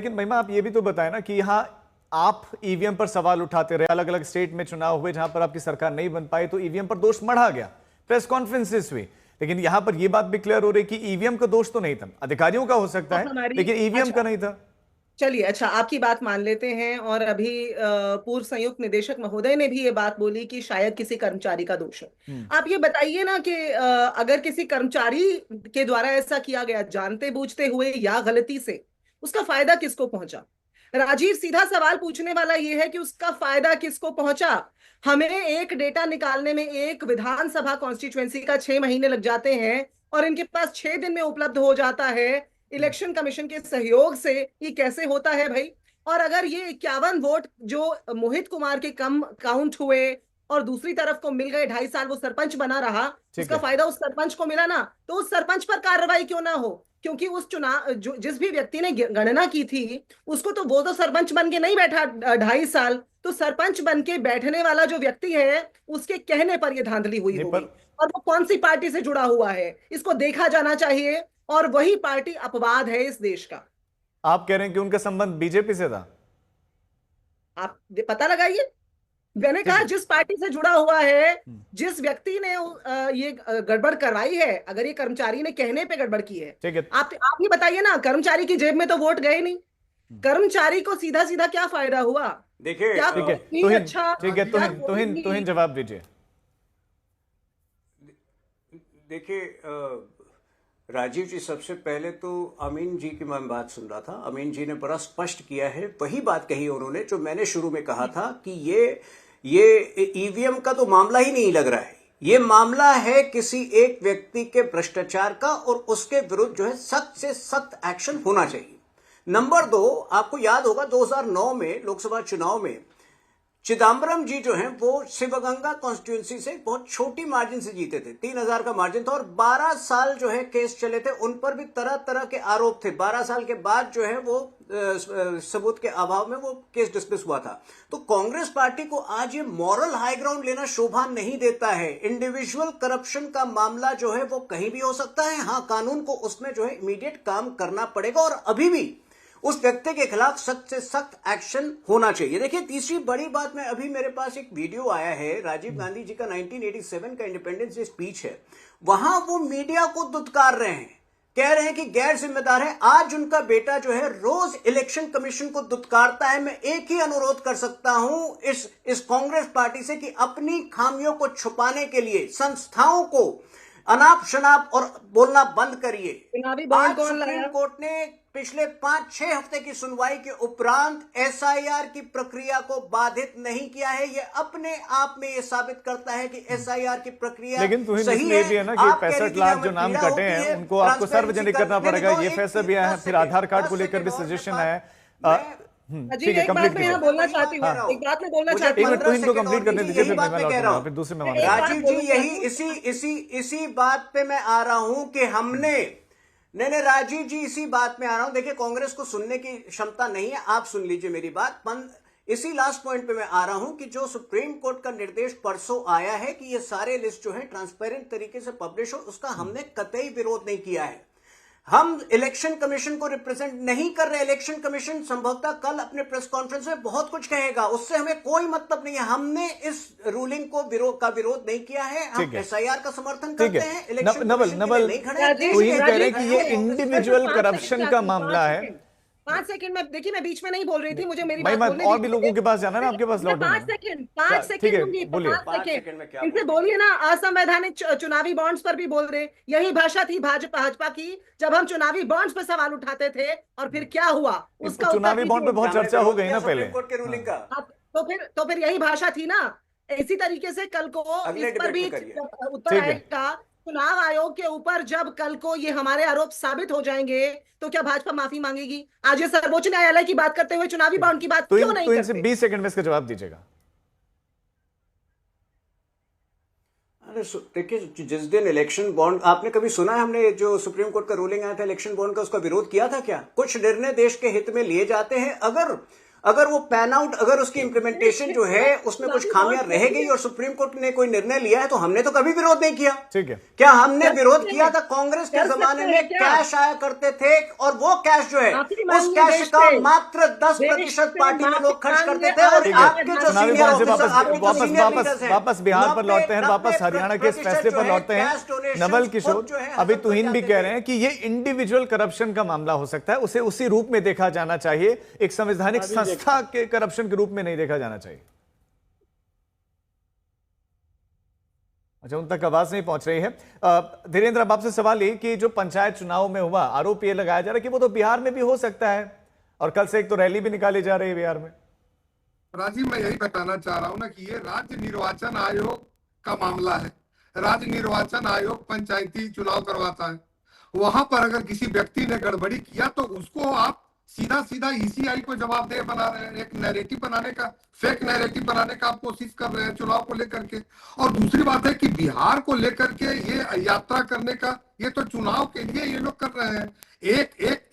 लेकिन महिमा आप ये भी तो बताएं ना कि यहाँ आप ईवीएम पर सवाल उठाते रहे, अलग अलग स्टेट में चुनाव हुए जहां पर आपकी सरकार नहीं बन पाई तो ईवीएम पर दोष मढ़ा गया, प्रेस कॉन्फ्रेंसेस हुई, लेकिन यहां पर यह बात भी क्लियर हो रही कि ईवीएम का दोष तो नहीं था, अधिकारियों का हो सकता है लेकिन ईवीएम का नहीं था। चलिए, अच्छा, आपकी बात मान लेते हैं। और अभी पूर्व संयुक्त निदेशक महोदय ने भी ये बात बोली कि शायद किसी कर्मचारी का दोष है। आप ये बताइए ना कि अगर किसी कर्मचारी के द्वारा ऐसा किया गया जानते बूझते हुए या गलती से, उसका फायदा किसको पहुंचा? राजीव, सीधा सवाल पूछने वाला ये है कि उसका फायदा किसको पहुंचा? हमें एक डेटा निकालने में एक विधानसभा कॉन्स्टिट्यूएंसी का 6 महीने लग जाते हैं और इनके पास 6 दिन में उपलब्ध हो जाता है। इलेक्शन कमीशन के सहयोग से ये कैसे होता है भाई? और अगर ये 51 वोट जो मोहित कुमार के कम काउंट हुए और दूसरी तरफ को मिल गए, 2.5 साल वो सरपंच बना रहा, उसका फायदा उस सरपंच को मिला ना, तो उस सरपंच पर कार्रवाई क्यों ना हो? क्योंकि उस चुनाव जिस भी व्यक्ति ने गणना की थी उसको तो वो तो सरपंच बन के नहीं बैठा 2.5 साल, तो सरपंच बन के बैठने वाला जो व्यक्ति है उसके कहने पर यह धांधली हुई होगी। और वो कौन सी पार्टी से जुड़ा हुआ है इसको देखा जाना चाहिए, और वही पार्टी अपवाद है इस देश का। आप कह रहे हैं कि उनका संबंध बीजेपी से था? आप पता लगाइए। मैंने कहा जिस पार्टी से जुड़ा हुआ है, जिस व्यक्ति ने ये गड़बड़ करवाई है, अगर ये कर्मचारी ने कहने पे गड़बड़ की है, आप ये बताइए ना, कर्मचारी की जेब में तो वोट गए नहीं, कर्मचारी को सीधा सीधा क्या फायदा हुआ? देखिए, क्या ठीक है, अच्छा, ठीक है, तुहिन जवाब दीजिए। देखिए राजीव जी, सबसे पहले तो अमीन जी की मैं बात सुन रहा था। अमीन जी ने बड़ा स्पष्ट किया है, वही बात कही उन्होंने जो मैंने शुरू में कहा था कि ये ईवीएम का तो मामला ही नहीं लग रहा है, ये मामला है किसी एक व्यक्ति के भ्रष्टाचार का, और उसके विरुद्ध जो है सख्त से सख्त एक्शन होना चाहिए। नंबर 2, आपको याद होगा 2009 में लोकसभा चुनाव में चिदम्बरम जी जो हैं वो शिवगंगा कॉन्स्टिट्यूंसी से बहुत छोटी मार्जिन से जीते थे, 3000 का मार्जिन था, और 12 साल जो है केस चले थे, उन पर भी तरह तरह के आरोप थे। 12 साल के बाद जो है वो सबूत के अभाव में वो केस डिस्मिस हुआ था। तो कांग्रेस पार्टी को आज ये मॉरल हाई ग्राउंड लेना शोभा नहीं देता है। इंडिविजुअल करप्शन का मामला जो है वो कहीं भी हो सकता है, हाँ, कानून को उसमें जो है इमीडिएट काम करना पड़ेगा, और अभी भी उस व्यक्ति के खिलाफ सख्त से सख्त एक्शन होना चाहिए। देखिए, तीसरी बड़ी बात में, अभी मेरे पास एक वीडियो आया है, राजीव गांधी जी का 1987 का इंडिपेंडेंस डे स्पीच है, वहां वो मीडिया को दुत्कार रहे हैं, कह रहे हैं कि गैर जिम्मेदार है। आज उनका बेटा जो है रोज इलेक्शन कमीशन को दुत्कारता है। मैं एक ही अनुरोध कर सकता हूं इस कांग्रेस पार्टी से कि अपनी खामियों को छुपाने के लिए संस्थाओं को अनाप शनाप और बोलना बंद करिए। आज सुप्रीम कोर्ट ने पिछले 5-6 हफ्ते की सुनवाई के उपरांत एसआईआर की प्रक्रिया को बाधित नहीं किया है। ये अपने आप में ये साबित करता है कि एसआईआर की प्रक्रिया लेकिन सही है। भी है ना कि 65 लाख जो नाम कटे हैं उनको आपको सार्वजनिक करना पड़ेगा, ये फैसला भी आया है। फिर आधार कार्ड को लेकर भी सजेशन है। ठीक है, कंप्लीट मैं यहाँ बोलना चाहती हूँ, एक बात मैं बोलना चाहती हूँ, इनको कंप्लीट करने दीजिए, फिर दूसरे मेहमान। राजीव जी, इसी बात पे मैं आ रहा हूं कि हमने नहीं, राजीव जी, इसी बात में आ रहा हूं। देखिए, कांग्रेस को सुनने की क्षमता नहीं है, आप सुन लीजिए मेरी बात। इसी लास्ट पॉइंट पे मैं आ रहा हूं कि जो सुप्रीम कोर्ट का निर्देश परसों आया है कि ये सारे लिस्ट जो है ट्रांसपेरेंट तरीके से पब्लिश हो, उसका हमने कतई विरोध नहीं किया है। हम इलेक्शन कमीशन को रिप्रेजेंट नहीं कर रहे। इलेक्शन कमीशन संभवतः कल अपने प्रेस कॉन्फ्रेंस में बहुत कुछ कहेगा, उससे हमें कोई मतलब नहीं है। हमने इस रूलिंग को विरोध नहीं किया है। हम एसआईआर का समर्थन करते हैं, इलेक्शन नवल नहीं खड़े। तो ये कह रहे हैं कि ये इंडिविजुअल करप्शन का मामला है। 5 सेकंड में, देखिए, मैं बीच में नहीं बोल रही थी, मुझे मेरी बात बोलने और भी लोगों के पास जाना है ना, आपके पास लौटना है। 5 सेकंड दूंगी, 5 सेकंड इनसे बोलिए ना। असंवैधानिक चुनावी बॉन्ड्स पर भी बोल रहे, यही भाषा थी भाजपा की जब हम चुनावी बॉन्ड्स पर सवाल उठाते थे, और फिर क्या हुआ उसका चुनावी बॉन्ड पे बहुत चर्चा हो गई ना पहले, तो फिर यही भाषा थी ना। इसी तरीके से कल को इस पर भी उत्तर आएगा। चुनाव आयोग के ऊपर जब कल को ये हमारे आरोप साबित हो जाएंगे तो क्या भाजपा माफी मांगेगी? आज ये सर्वोच्च न्यायालय की बात करते हुए चुनावी बॉन्ड की बात क्यों नहीं करते? 20 सेकंड में इसका जवाब दीजिएगा। अरे देखिए, जिस दिन इलेक्शन बॉन्ड, आपने कभी सुना है हमने जो सुप्रीम कोर्ट का रूलिंग आया था इलेक्शन बॉन्ड का, उसका विरोध किया था क्या? कुछ निर्णय देश के हित में लिए जाते हैं। अगर अगर वो पैन आउट, अगर उसकी इम्प्लीमेंटेशन जो है उसमें कुछ खामियां रह गई और सुप्रीम कोर्ट ने कोई निर्णय लिया है तो हमने तो कभी विरोध नहीं किया। ठीक है, क्या हमने विरोध किया था? कांग्रेस के जमाने में कैश आया करते थे और वो कैश जो है उस कैश का मात्र 10% पार्टी में लोग खर्च करते थे और आपके जो चुनावी सीनियर बॉन्ड से ऑफिसर, आपके जो सीनियर वापस लीडर्स हैं, वापस बिहार पर लौटते हैं, वापस हरियाणा के इस फैसले पर लौटते हैं। नवल किशोर, अभी तुहिन भी कह रहे हैं कि ये इंडिविजुअल करप्शन का मामला हो सकता है, उसे उसी रूप में देखा जाना चाहिए, एक संवैधानिक संस्था के करप्शन के रूप में नहीं देखा जाना चाहिए। अच्छा, उन तक आवाज नहीं पहुंच रही है। धीरेन्द्र, अब आपसे सवाल ये कि जो पंचायत चुनाव में हुआ, आरोप ये लगाया जा रहा है कि वो तो बिहार में भी हो सकता है और कल से एक तो रैली भी निकाली जा रही है बिहार में। राजीव, मैं यही बताना चाह रहा हूं ना कि ये राज्य निर्वाचन आयोग का मामला है। राज्य निर्वाचन आयोग पंचायती चुनाव करवाता है। वहां पर अगर किसी व्यक्ति ने गड़बड़ी किया तो उसको आप सीधा सीधा ईसीआई को जवाबदेह बना रहे हैं, एक नैरेटिव बनाने का, फेक नैरेटिव बनाने का आप कोशिश कर रहे हैं चुनाव को लेकर के। और दूसरी बात है कि बिहार को लेकर के ये यात्रा करने का, ये तो चुनाव के लिए ये लोग कर रहे हैं।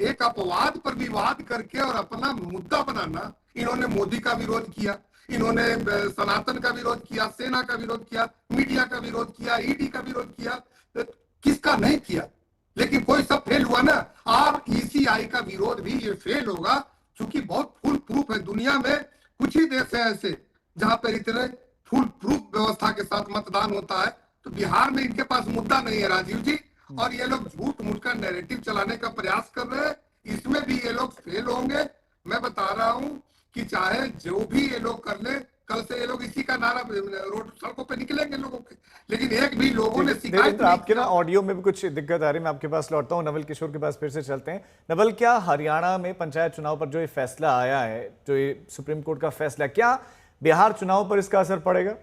एक अपवाद पर विवाद करके और अपना मुद्दा बनाना। इन्होंने मोदी का विरोध किया, इन्होंने सनातन का विरोध किया, सेना का विरोध किया, मीडिया का विरोध किया, ईडी का विरोध किया, किसका नहीं किया? लेकिन कोई सब फेल हुआ ना। और ईसीआई का विरोध भी ये फेल होगा क्योंकि बहुत फुल प्रूफ है। दुनिया में कुछ ही देश है ऐसे जहां पर इतने फुल प्रूफ व्यवस्था के साथ मतदान होता है। तो बिहार में इनके पास मुद्दा नहीं है राजीव जी, और ये लोग झूठ मूठ का नैरेटिव चलाने का प्रयास कर रहे हैं। इसमें भी ये लोग फेल होंगे। मैं बता रहा हूं कि चाहे जो भी ये लोग कर ले, कल से ये लोग इसी का नारा रोड सड़कों पे निकलेंगे लोगों के। लेकिन एक भी लोगों ने शिकायत नहीं आपके ना ऑडियो में भी कुछ दिक्कत आ रही है, मैं आपके पास लौटता हूं। नवल किशोर के पास फिर से चलते हैं। नवल, क्या हरियाणा में पंचायत चुनाव पर जो ये फैसला आया है, जो ये सुप्रीम कोर्ट का फैसला, क्या बिहार चुनाव पर इसका असर पड़ेगा?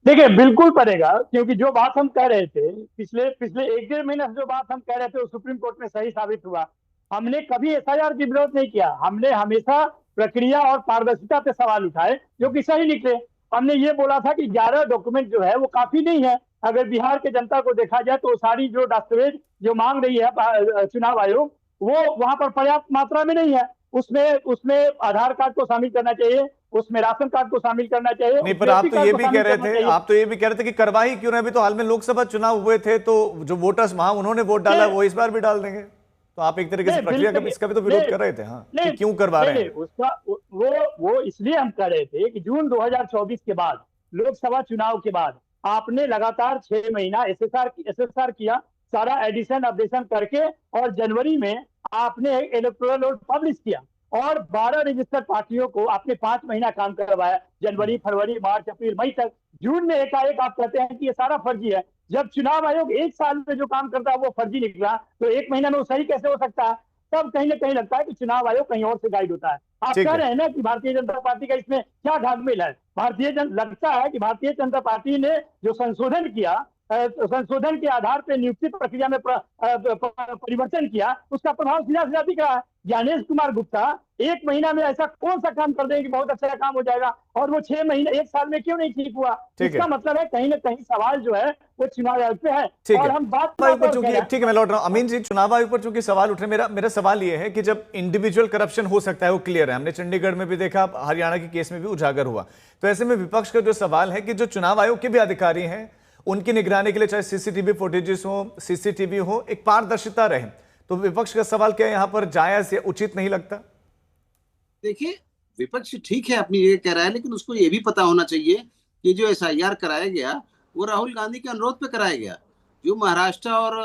देखिए, बिल्कुल पड़ेगा, क्योंकि जो बात हम कह रहे थे पिछले 1-1.5 महीने से, जो बात हम कह रहे थे वो सुप्रीम कोर्ट में सही साबित हुआ। हमने कभी एफआईआर की विरोध नहीं किया। हमने हमेशा प्रक्रिया और पारदर्शिता पे सवाल उठाए जो कि सही निकले। हमने ये बोला था कि 11 डॉक्यूमेंट जो है वो काफी नहीं है। अगर बिहार के जनता को देखा जाए तो सारी जो दस्तावेज जो मांग रही है चुनाव आयोग, वो वहां पर पर्याप्त मात्रा में नहीं है। उसमें आधार कार्ड को शामिल करना चाहिए, उसमें राशन कार्ड को शामिल करना चाहिए। नहीं, पर आप तो ये भी कह रहे थे कि कार्रवाई क्यों नहीं? अभी तो हाल में लोकसभा चुनाव हुए थे, तो जो वोटर्स वहां उन्होंने वोट डाला वो इस बार भी डाल देंगे। तो आप एक तरीके से प्रक्रिया का इसका भी तो विरोध कर रहे थे। हाँ, कि क्यों करवा रहे हैं? उसका वो इसलिए हम कर रहे थे कि जून 2024 के बाद, लोकसभा चुनाव के बाद आपने लगातार 6 महीना एसएसआर किया, सारा एडिशन अपडेशन करके, और जनवरी में आपने इलेक्टोरल रोल पब्लिश किया और 12 रजिस्टर्ड पार्टियों को आपने 5 महीना काम करवाया, जनवरी, फरवरी, मार्च, अप्रैल, मई तक। जून में एकाएक आप कहते हैं कि ये सारा फर्जी है। जब चुनाव आयोग 1 साल में जो काम करता है वो फर्जी निकला, तो 1 महीना में वो सही कैसे हो सकता है? तब कहीं ना कहीं लगता है कि चुनाव आयोग कहीं और से गाइड होता है। आप कह रहे हैं ना कि भारतीय जनता पार्टी का इसमें क्या घातमेल है? लगता है कि भारतीय जनता पार्टी ने जो संशोधन किया, संशोधन के आधार पर नियुक्ति प्रक्रिया में परिवर्तन किया, उसका प्रभाव सीधा सीधा दिख रहा है। ज्ञानेश कुमार गुप्ता 1 महीना में ऐसा कौन सा काम कर देंगे कि बहुत अच्छा काम हो जाएगा, और वो 6 महीने 1 साल में क्यों नहीं ठीक हुआ? इसका मतलब है कहीं ना कहीं सवाल जो है वो चुनाव आयोग पे है। और हम बात ठीक है, मैं लौट रहा हूं। अमीन जी, चुनाव आयोग पर चूंकि सवाल उठ रहे, मेरा सवाल ये है कि जब इंडिविजुअल करप्शन हो सकता है वो क्लियर है, हमने चंडीगढ़ में भी देखा, हरियाणा के केस में भी उजागर हुआ। तो ऐसे में विपक्ष का जो सवाल है कि जो चुनाव आयोग के भी अधिकारी हैं, उनकी निगरानी के लिए चाहे सीसीटीवी फुटेजेस हो, सीसीटीवी हो, एक पारदर्शिता रहे, तो विपक्ष का सवाल क्या यहां पर जायज या उचित नहीं लगता? देखिए, विपक्ष ठीक है अपनी ये कह रहा है, लेकिन उसको ये भी पता होना चाहिए कि जो एसआईआर कराया गया वो राहुल गांधी के अनुरोध पे कराया गया। जो महाराष्ट्र और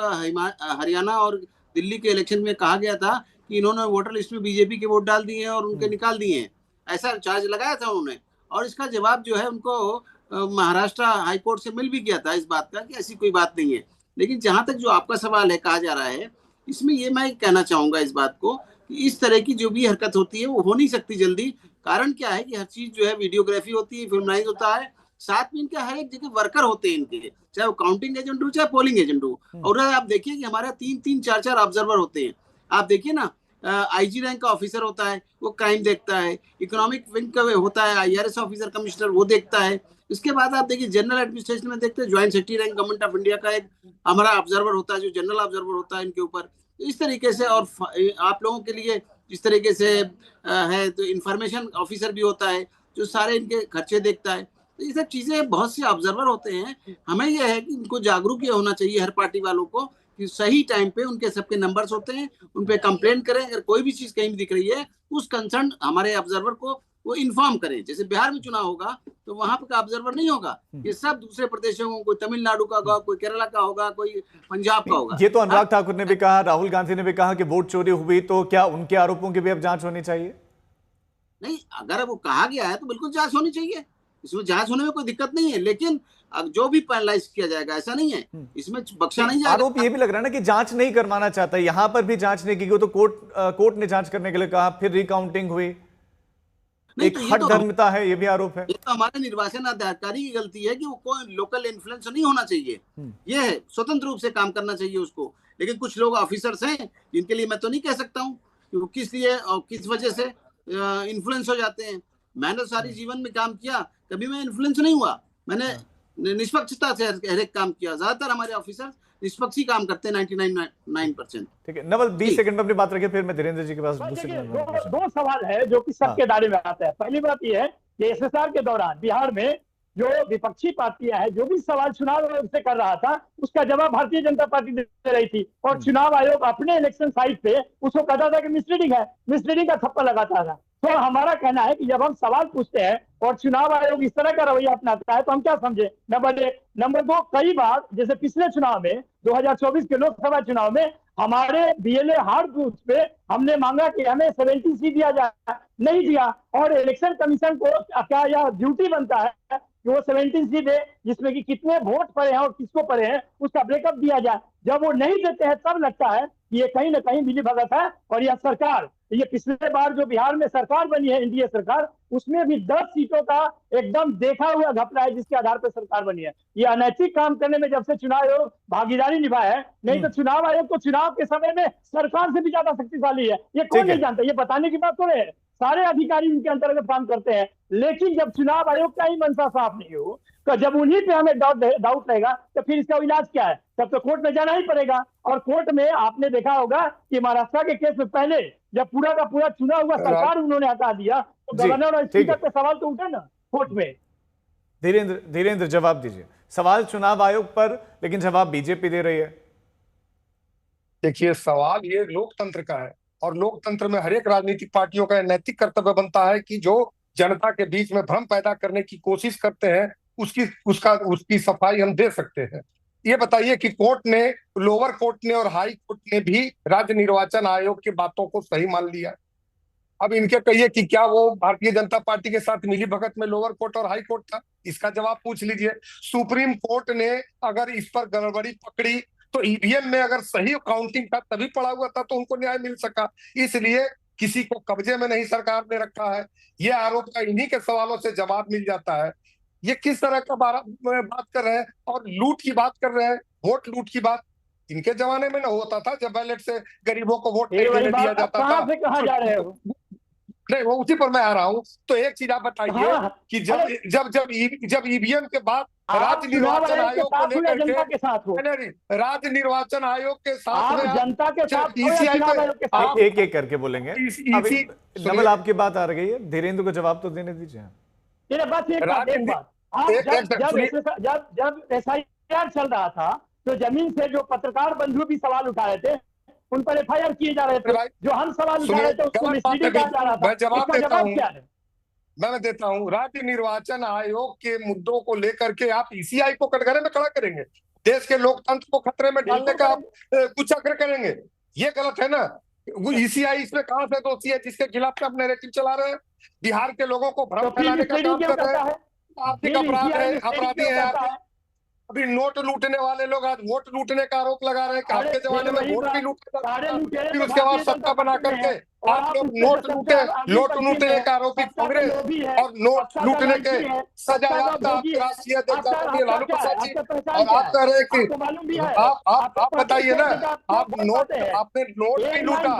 हरियाणा और दिल्ली के इलेक्शन में कहा गया था कि इन्होंने वोटर लिस्ट में बीजेपी के वोट डाल दिए हैं और उनके निकाल दिए हैं, ऐसा चार्ज लगाया था उन्होंने। और इसका जवाब जो है उनको महाराष्ट्र हाईकोर्ट से मिल भी गया था इस बात का कि ऐसी कोई बात नहीं है। लेकिन जहां तक जो आपका सवाल है, कहा जा रहा है, इसमें ये मैं कहना चाहूंगा इस बात को कि इस तरह की जो भी हरकत होती है वो हो नहीं सकती जल्दी। कारण क्या है कि हर चीज जो है वीडियोग्राफी होती है, फिल्माइज होता है, साथ में इनके हर एक जगह वर्कर होते हैं इनके, चाहे वो काउंटिंग एजेंट हो चाहे पोलिंग एजेंट हो। और आप देखिए कि हमारे 3-3, 4-4 ऑब्जर्वर होते हैं। आप देखिए ना, आईजी रैंक का ऑफिसर होता है, वो क्राइम देखता है। इकोनॉमिक विंग का होता है आईआरएस ऑफिसर कमिश्नर, वो देखता है। इसके बाद आप देखिए जनरल एडमिनिस्ट्रेशन में देखते हैं joint secretary rank government of India का एक हमारा ऑब्जर्वर होता है जो जनरल ऑब्जर्वर होता है इनके ऊपर। इस तरीके से, और आप लोगों के लिए जिस तरीके से है, तो इंफॉर्मेशन ऑफिसर भी होता है जो सारे इनके खर्चे देखता है। तो ये सब चीजें, बहुत से ऑब्जर्वर होते हैं। हमें यह है कि इनको जागरूक ये होना चाहिए हर पार्टी वालों को कि सही टाइम पे उनके सबके नंबर्स होते हैं, उन पे कंप्लेन करें। अगर कोई भी चीज कहीं भी दिख रही है, उस कंसर्न हमारे ऑब्जर्वर को वो इन्फॉर्म करें। जैसे बिहार में चुनाव होगा तो वहां पर का ऑब्जर्वर नहीं होगा, ये सब दूसरे प्रदेशों को, कोई तमिलनाडु का होगा, कोई केरला का होगा, कोई पंजाब का होगा। ये तो अनुराग ठाकुर ने भी कहा, राहुल गांधी ने भी कहा कि वोट चोरी हुई, तो क्या उनके आरोपों की भी अब जांच होनी चाहिए? नहीं, अगर वो कहा गया है तो बिल्कुल जांच होनी चाहिए, इसमें जांच होने में कोई दिक्कत नहीं है। लेकिन अब जो भी पैनलाइज किया जाएगा ऐसा नहीं है, इसमें बख्शा नहीं जाएगा। आरोप ये भी लग रहा है ना कि जांच नहीं करवाना चाहता, यहां पर भी जांच नहीं की गई, तो कोर्ट ने जांच करने के लिए कहा, फिर रिकाउंटिंग हुई। एक हठ धर्मिता है, ये भी आरोप है। ये तो हमारे निर्वाचन अधिकारी की गलती है कि वो कोई लोकल इन्फ्लुएंस नहीं होना चाहिए, ये है स्वतंत्र रूप से काम करना चाहिए उसको। लेकिन कुछ लोग ऑफिसर्स हैं जिनके लिए मैं तो नहीं कह सकता हूँ कि वो किस लिए और किस वजह से इन्फ्लुएंस हो जाते हैं। मैंने सारी जीवन में काम किया, कभी मैं इन्फ्लुएंस नहीं हुआ, मैंने निष्पक्षता से हर एक काम किया। ज्यादातर हमारे ऑफिसर निष्पक्ष ही काम करते हैं, 99.9%। ठीक है नवल, 20 सेकंड में अपनी बात रखिए, फिर मैं धीरेन्द्र जी के पास दूसरे दो सवाल है जो कि सबके दायरे में आता है। पहली बात यह है कि एसएसआर के दौरान बिहार में जो विपक्षी पार्टियां हैं, जो भी सवाल चुनाव आयोग से कर रहा था, उसका जवाब भारतीय जनता पार्टी दे रही थी, और चुनाव आयोग अपने इलेक्शन साइट पे उसको कहता था कि मिसलीडिंग है, मिसलीडिंग का थप्पा लगाता था। तो हमारा कहना है कि जब हम सवाल पूछते हैं और चुनाव आयोग इस तरह का रवैया अपनाता है तो हम क्या समझे? नंबर 1। नंबर 2, कई बार जैसे पिछले चुनाव में 2024 के लोकसभा चुनाव में हमारे बीएलए हार्ड बूथ पे हमने मांगा कि हमें 70 सीट दिया जाए, नहीं दिया। और इलेक्शन कमीशन को क्या यह ड्यूटी बनता है कि वो 70 सीट है जिसमें कि कितने वोट पड़े हैं और किसको पड़े हैं उसका ब्रेकअप दिया जाए। जब वो नहीं देते हैं तब लगता है कि ये कहीं ना कहीं मिली भगत है। और यह सरकार, ये पिछले बार जो बिहार में सरकार बनी है एनडीए सरकार, उसमें भी 10 सीटों का एकदम देखा हुआ घपला है जिसके आधार पर सरकार बनी है। ये अनैतिक काम करने में जब से चुनाव आयोग भागीदारी निभाया है, नहीं तो चुनाव आयोग तो चुनाव के समय में सरकार से भी ज्यादा शक्तिशाली है, ये कौन नहीं जानता। ये बताने की बात थोड़े है, सारे अधिकारी इनके अंतर्गत काम करते हैं। लेकिन जब चुनाव आयोग का ही मंशा साफ नहीं हो, तो जब उन्हीं पे हमें डाउट रहेगा तो फिर इसका इलाज क्या है? तब तो कोर्ट में जाना ही पड़ेगा। और कोर्ट में आपने देखा होगा कि महाराष्ट्र के केस में पहले जब पूरा का पूरा चुना हुआ सरकार उन्होंने हटा दिया, तो गवर्नर और स्पीकर पे सवाल तो उठे ना कोर्ट में। धीरेन्द्र जवाब दीजिए, सवाल चुनाव आयोग पर, लेकिन जवाब बीजेपी दे रही है। देखिए, सवाल ये लोकतंत्र का है और लोकतंत्र में हर एक राजनीतिक पार्टियों का नैतिक कर्तव्य बनता है कि जो जनता के बीच में भ्रम पैदा करने की कोशिश करते हैं उसकी सफाई हम दे सकते हैं। ये बताइए कि कोर्ट ने, लोअर कोर्ट ने और हाई कोर्ट ने भी राज्य निर्वाचन आयोग की बातों को सही मान लिया। अब इनके कहिए कि क्या वो भारतीय जनता पार्टी के साथ मिली भगत में लोअर कोर्ट और हाई कोर्ट था? इसका जवाब पूछ लीजिए। सुप्रीम कोर्ट ने अगर इस पर गड़बड़ी पकड़ी तो ईवीएम में अगर सही काउंटिंग था तभी पड़ा हुआ था तो उनको न्याय मिल सका। इसलिए किसी को कब्जे में नहीं सरकार ने रखा है। ये आरोप का इन्हीं के सवालों से जवाब मिल जाता है। ये किस तरह का बात कर रहे हैं और लूट की बात कर रहे हैं, वोट लूट की बात इनके जमाने में न होता था जब बैलेट से गरीबों को वोट नहीं देने दिया जाता था। कहाँ जा रहे हो? नहीं, वो उसी पर मैं आ रहा हूँ। तो एक चीज आप बताइए कि जब ईवीएम के बाद राज्य निर्वाचन आयोग को लेकर के, राज्य निर्वाचन आयोग के साथ में जनता के साथ ईसीआई पे एक एक करके बोलेंगे। नवल, आपकी बात आ रही है, धीरेन्द्र को जवाब तो देने दीजिए। जब एसआईआर चल रहा था तो जमीन से जो पत्रकार बंधु भी सवाल उठा रहे थे उन पर एफआईआर किए जा रहे थे। जो हम सवाल उठा रहे थे उसको मिसलीडिंग कहा जा रहा था। मैं जवाब देता हूं, क्या है? मैं देता हूं। राज्य निर्वाचन आयोग के मुद्दों को लेकर के आप ईसीआई को कटघरे में खड़ा करेंगे, देश के लोकतंत्र को खतरे में डालने का आप कुचक्र करेंगे, ये गलत है ना। ईसीआई इसमें कहां से दोषी है जिसके खिलाफ आप नैरेटिव चला रहे हैं? बिहार के लोगों को भ्रम फैलाने का काम कर रहे हैं। आर्थिक अपराध है, अपराधी है आप। अभी नोट लूटने वाले लोग आज वोट लूटने का आरोप लगा रहे हैं कि आपके जमाने में वोट भी लूटा, फिर उसके बाद सत्ता बना करके आप लोग नोट लूटने का आरोपी कांग्रेस और नोट लूटने के सजायाफ्ता राष्ट्रीय अध्यक्ष लालू प्रसाद जी, और आप कह रहे हैं कि आप बताइए ना, आपने नोट भी लूटा,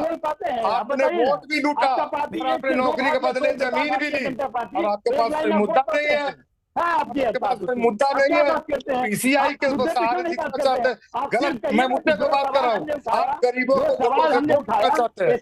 आपने वोट भी लूटा, आपने नौकरी के बदले जमीन भी ली और आपके पास कोई मुद्दा नहीं है। है आपके आपके पास पास कोई मुद्दा नहीं है। पीसीआई के तो सहारे जीतना चाहते हैं। गलत, मैं मुद्दे पे बात कर रहा हूँ। आप गरीबों को वोटों से वोट करना चाहते हैं।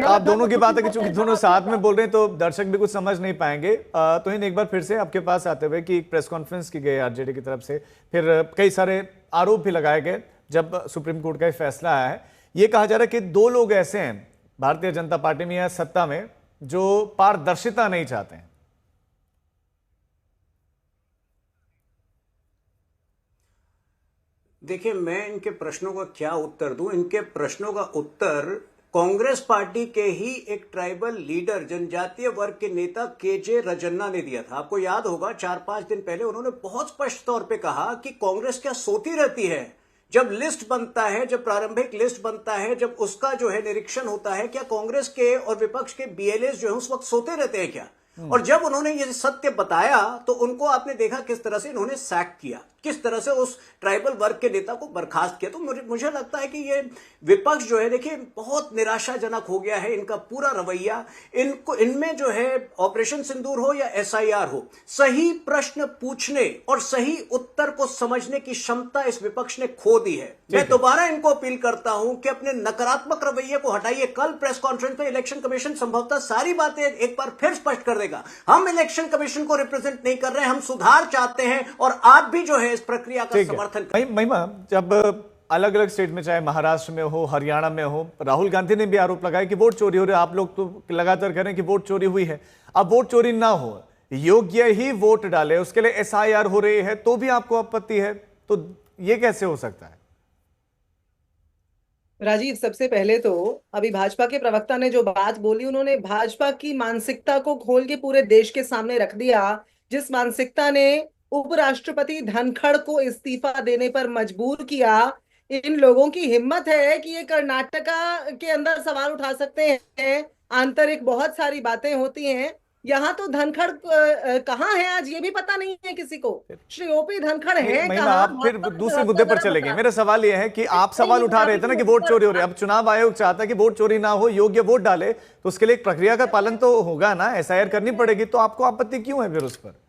आप दोनों की बात है कि चूंकि दोनों साथ में बोल रहे हैं तो दर्शक भी कुछ समझ नहीं पाएंगे। तो एक बार फिर से आपके पास आते हुए कि एक प्रेस कॉन्फ्रेंस की गई आरजेडी की तरफ से, फिर कई सारे आरोप भी लगाए गए जब सुप्रीम कोर्ट का ये फैसला आया है। ये कहा जा रहा है कि दो लोग ऐसे हैं भारतीय जनता पार्टी में या सत्ता में जो पारदर्शिता नहीं चाहते हैं। देखिए, मैं इनके प्रश्नों का क्या उत्तर दूं। इनके प्रश्नों का उत्तर कांग्रेस पार्टी के ही एक ट्राइबल लीडर, जनजातीय वर्ग के नेता केजे रजन्ना ने दिया था। आपको याद होगा 4-5 दिन पहले उन्होंने बहुत स्पष्ट तौर पे कहा कि कांग्रेस क्या सोती रहती है। जब लिस्ट बनता है, जब प्रारंभिक लिस्ट बनता है, जब उसका जो है निरीक्षण होता है, क्या कांग्रेस के और विपक्ष के बीएलएस जो है उस वक्त सोते रहते हैं क्या? और जब उन्होंने ये सत्य बताया तो उनको आपने देखा किस तरह से इन्होंने सैक किया, किस तरह से उस ट्राइबल वर्ग के नेता को बर्खास्त किया। तो मुझे लगता है कि ये विपक्ष जो है, देखिए, बहुत निराशाजनक हो गया है इनका पूरा रवैया। इनमें जो है ऑपरेशन सिंदूर हो या एसआईआर हो, सही प्रश्न पूछने और सही उत्तर को समझने की क्षमता इस विपक्ष ने खो दी है। मैं दोबारा इनको अपील करता हूं कि अपने नकारात्मक रवैये को हटाइए। कल प्रेस कॉन्फ्रेंस में इलेक्शन कमीशन संभवतः सारी बातें एक बार फिर स्पष्ट कर देगा। हम इलेक्शन कमीशन को रिप्रेजेंट नहीं कर रहे हैं, हम सुधार चाहते हैं और आप भी जो है इस प्रक्रिया का समर्थन करें। महिमा, जब अलग अलग स्टेट में, चाहे महाराष्ट्र में हो, हरियाणा में हो, राहुल गांधी ने भी आरोप लगाया कि वोट चोरी हो रही है। आप लोग तो लगातार कह रहे हैं कि वोट चोरी हुई है। अब वोट चोरी ना हो, योग्य ही वोट डाले, उसके लिए एसआईआर हो रही है तो भी आपको आपत्ति है, तो ये कैसे हो सकता है? राजीव, सबसे पहले तो अभी भाजपा के प्रवक्ता ने जो बात बोली, उन्होंने भाजपा की मानसिकता को खोल के पूरे देश के सामने रख दिया, जिस मानसिकता ने उपराष्ट्रपति धनखड़ को इस्तीफा देने पर मजबूर किया। इन लोगों की हिम्मत है कि ये कर्नाटका के अंदर सवाल उठा सकते हैं, आंतरिक बहुत सारी बातें होती हैं। यहाँ तो धनखड़ कहाँ है आज ये भी पता नहीं है किसी को। श्री ओपी धनखड़ है कहाँ? आप फिर दूसरे मुद्दे पर चले गए। मेरा सवाल यह है कि आप सवाल उठा रहे थे ना कि वोट चोरी हो रही है। अब चुनाव आयोग चाहता है कि वोट चोरी ना हो, योग्य वोट डाले, तो उसके लिए एक प्रक्रिया का पालन तो होगा ना, एसआईआर करनी पड़ेगी। तो आपको आपत्ति क्यों है फिर उस पर?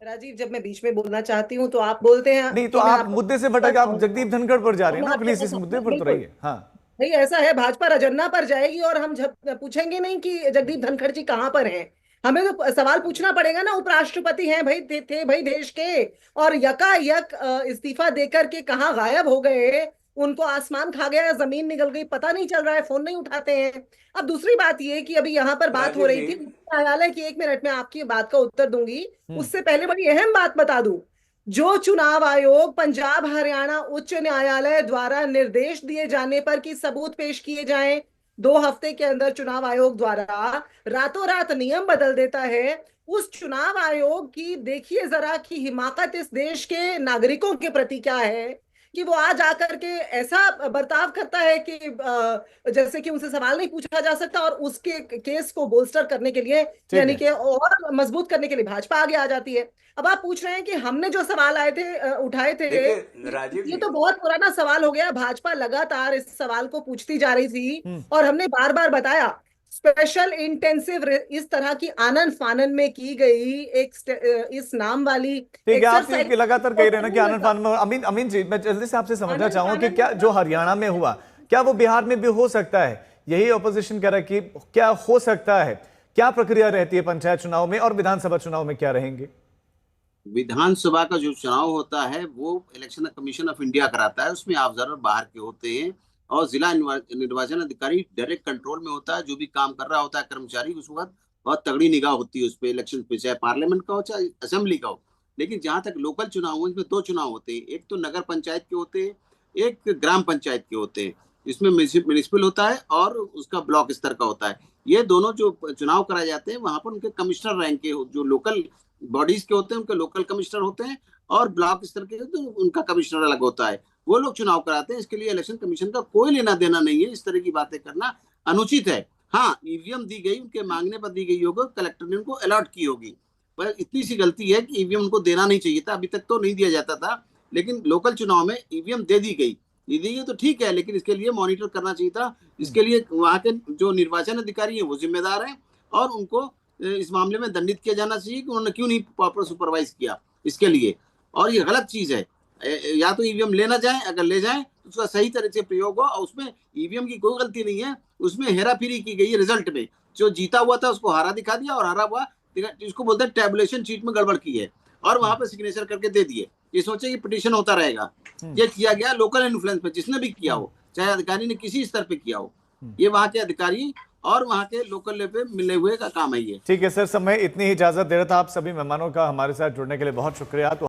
राजीव, जब मैं बीच में बोलना चाहती हूँ तो आप बोलते हैं नहीं, तो आप मुद्दे से भटक आप जगदीप धनखड़ पर जा रहे हैं ना। प्लीज इस मुद्दे पर तो रहिए। हाँ भाई, ऐसा है, भाजपा रजन्ना पर जाएगी और हम पूछेंगे नहीं कि जगदीप धनखड़ जी कहाँ पर हैं। हमें तो सवाल पूछना पड़ेगा ना। उपराष्ट्रपति हैं भाई, थे भाई देश के, और यकायक इस्तीफा देकर के कहाँ गायब हो गए। उनको आसमान खा गया या जमीन निकल गई, पता नहीं चल रहा है, फोन नहीं उठाते हैं। अब दूसरी बात ये कि अभी यहाँ पर बात हो रही थी न्यायालय की, 1 मिनट में आपकी बात का उत्तर दूंगी। उससे पहले बड़ी अहम बात बता दूं, जो चुनाव आयोग पंजाब हरियाणा उच्च न्यायालय द्वारा निर्देश दिए जाने पर कि सबूत पेश किए जाएं, 2 हफ्ते के अंदर चुनाव आयोग द्वारा रातों रात नियम बदल देता है। उस चुनाव आयोग की देखिए जरा कि हिमाकत इस देश के नागरिकों के प्रति क्या है कि वो आज आकर के ऐसा बर्ताव करता है कि जैसे कि उनसे सवाल नहीं पूछा जा सकता, और उसके केस को बोल्स्टर करने के लिए, यानी कि और मजबूत करने के लिए भाजपा आगे आ जाती है। अब आप पूछ रहे हैं कि हमने जो सवाल उठाए थे, ये तो बहुत पुराना सवाल हो गया। भाजपा लगातार इस सवाल को पूछती जा रही थी और हमने बार बार बताया, स्पेशल इंटेंसिव इस तरह की आनन फानन में की गई एक इस नाम वाली ठीक है। आप लगातार कह रहे हैं ना कि आनन फानन में। अमीन जी, मैं जल्दी से आपसे समझना चाहूंगा कि क्या जो हरियाणा में हुआ, क्या वो बिहार में भी हो सकता है? यही ऑपोजिशन कह रहा है कि क्या हो सकता है? क्या प्रक्रिया रहती है पंचायत चुनाव में, और विधानसभा चुनाव में क्या रहेंगे? विधानसभा का जो चुनाव होता है वो इलेक्शन कमीशन ऑफ इंडिया कराता है। उसमें ऑब्जर्वर बाहर के होते हैं और जिला निर्वाचन अधिकारी डायरेक्ट कंट्रोल में होता है। जो भी काम कर रहा होता है कर्मचारी, उस वक्त बहुत तगड़ी निगाह होती है उस पर, इलेक्शन पे, चाहे पार्लियामेंट का हो चाहे असेंबली का हो। लेकिन जहां तक लोकल चुनाव हो, इसमें 2 चुनाव होते हैं। एक तो नगर पंचायत के होते हैं, एक ग्राम पंचायत के होते हैं। इसमें म्यूनिसिपल होता है और उसका ब्लॉक स्तर का होता है। ये दोनों जो चुनाव कराए जाते हैं वहां पर उनके कमिश्नर रैंक के, जो लोकल बॉडीज के होते हैं उनके लोकल कमिश्नर होते हैं, और ब्लॉक स्तर के तो उनका कमिश्नर अलग होता है। वो लोग चुनाव कराते हैं। इसके लिए इलेक्शन कमीशन का कोई लेना देना नहीं है। इस तरह की बातें करना अनुचित है। हाँ, ईवीएम दी गई, उनके मांगने पर दी गई होगी, कलेक्टर ने उनको अलॉट की होगी, पर इतनी सी गलती है कि ईवीएम उनको देना नहीं चाहिए था। अभी तक तो नहीं दिया जाता था, लेकिन लोकल चुनाव में ईवीएम दे दी गई तो ठीक है, लेकिन इसके लिए मॉनिटर करना चाहिए था। इसके लिए वहां के जो निर्वाचन अधिकारी है वो जिम्मेदार है, और उनको इस मामले में दंडित किया जाना चाहिए कि उन्होंने क्यों नहीं प्रॉपर सुपरवाइज किया इसके लिए। और ये गलत चीज है। या तो ईवीएम लेना जाए, अगर ले जाए तो उसका सही तरह से प्रयोग हो, और उसमें ईवीएम की कोई गलती नहीं है, उसमें हेराफेरी की गई है। रिजल्ट में जो जीता हुआ था उसको हारा दिखा दिया, और हारा हुआ इसको बोलते हैं टैबुलेशन शीट में गड़बड़ की है, और वहां पे सिग्नेचर करके दे दिए। ये सोचे कि पिटीशन होता रहेगा। ये किया गया लोकल इन्फ्लुएंस पे, जिसने भी किया हो, चाहे अधिकारी ने किसी स्तर पे किया हो, ये वहां के अधिकारी और वहां के लोकल लेवल पे मिले हुए का काम है ये। ठीक है सर, समय इतनी ही इजाजत दे रहा था। आप सभी मेहमानों का हमारे साथ जुड़ने के लिए बहुत शुक्रिया। तो